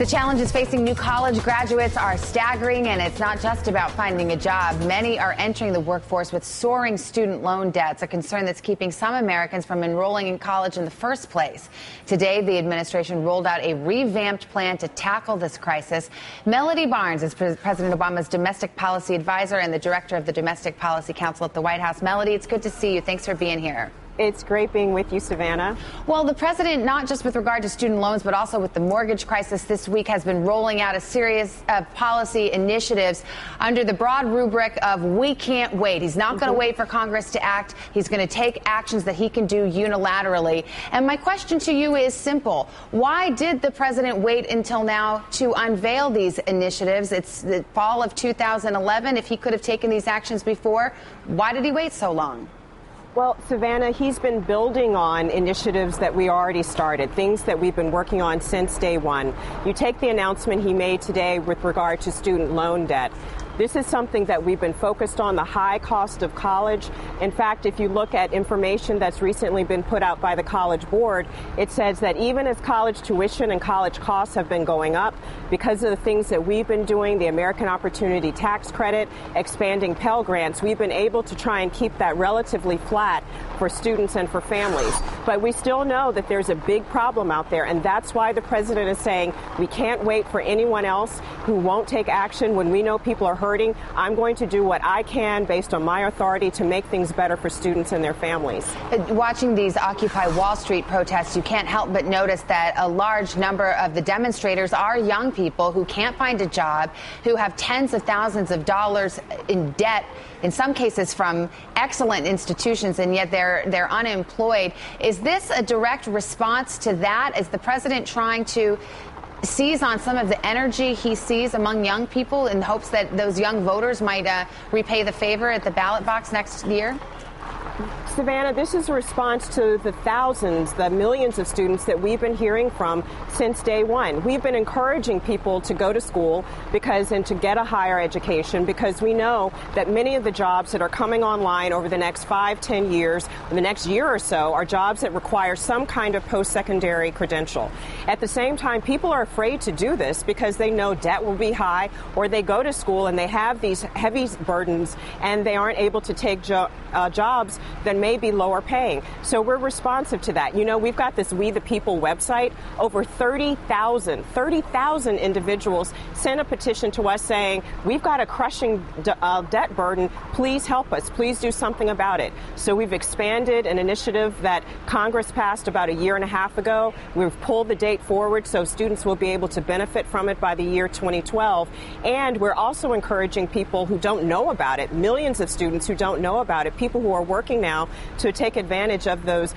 The challenges facing new college graduates are staggering, and it's not just about finding a job. Many are entering the workforce with soaring student loan debts, a concern that's keeping some Americans from enrolling in college in the first place. Today, the administration rolled out a revamped plan to tackle this crisis. Melody Barnes is President Obama's domestic policy advisor and the director of the Domestic Policy Council at the White House. Melody, it's good to see you. Thanks for being here. It's great being with you, Savannah. Well, the president, not just with regard to student loans, but also with the mortgage crisis this week, has been rolling out a series of policy initiatives under the broad rubric of we can't wait. He's not going to wait for Congress to act. He's going to take actions that he can do unilaterally. And my question to you is simple. Why did the president wait until now to unveil these initiatives? It's the fall of 2011. If he could have taken these actions before, why did he wait so long? Well, Savannah, he's been building on initiatives that we already started, things that we've been working on since day one. You take the announcement he made today with regard to student loan debt. This is something that we've been focused on, the high cost of college. In fact, if you look at information that's recently been put out by the College Board, it says that even as college tuition and college costs have been going up, because of the things that we've been doing, the American Opportunity Tax Credit, expanding Pell Grants, we've been able to try and keep that relatively flat for students and for families. But we still know that there's a big problem out there, and that's why the president is saying we can't wait for anyone else who won't take action when we know people are hurting. I'm going to do what I can based on my authority to make things better for students and their families. Watching these Occupy Wall Street protests, you can't help but notice that a large number of the demonstrators are young people who can't find a job, who have tens of thousands of dollars in debt, in some cases from excellent institutions, and yet they're unemployed. Is this a direct response to that? Is the president trying to seize on some of the energy he sees among young people in hopes that those young voters might repay the favor at the ballot box next year? Savannah, this is a response to the thousands, the millions of students that we've been hearing from since day one. We've been encouraging people to go to school and to get a higher education, because we know that many of the jobs that are coming online over the next 5-10 years, or the next year or so, are jobs that require some kind of post-secondary credential. At the same time, people are afraid to do this because they know debt will be high, or they go to school and they have these heavy burdens and they aren't able to take jobs that may be lower paying. So we're responsive to that. You know, we've got this We the People website. Over 30,000 individuals sent a petition to us saying, we've got a crushing debt burden. Please help us. Please do something about it. So we've expanded an initiative that Congress passed about a year and a half ago. We've pulled the date forward so students will be able to benefit from it by the year 2012. And we're also encouraging people who don't know about it, millions of students who don't know about it, people who are working now, to take advantage of those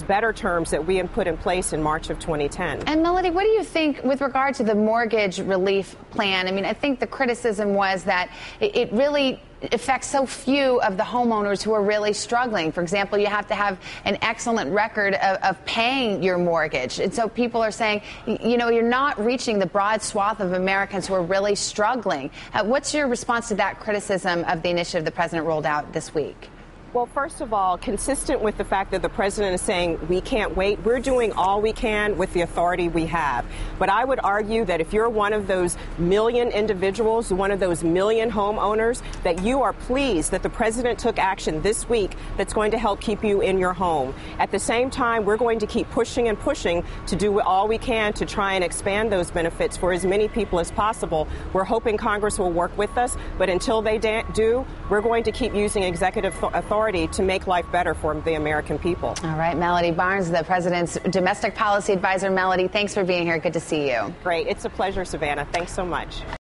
better terms that we had put in place in March of 2010. And Melody, what do you think with regard to the mortgage relief plan? I mean, I think the criticism was that it really affects so few of the homeowners who are really struggling. For example, you have to have an excellent record of paying your mortgage. And so people are saying, you know, you're not reaching the broad swath of Americans who are really struggling. What's your response to that criticism of the initiative the president rolled out this week? Well, first of all, consistent with the fact that the president is saying we can't wait, we're doing all we can with the authority we have. But I would argue that if you're one of those million individuals, one of those million homeowners, that you are pleased that the president took action this week that's going to help keep you in your home. At the same time, we're going to keep pushing and pushing to do all we can to try and expand those benefits for as many people as possible. We're hoping Congress will work with us, but until they do, we're going to keep using executive authority to make life better for the American people. All right, Melody Barnes, the president's domestic policy advisor. Melody, thanks for being here. Good to see you. Great. It's a pleasure, Savannah. Thanks so much.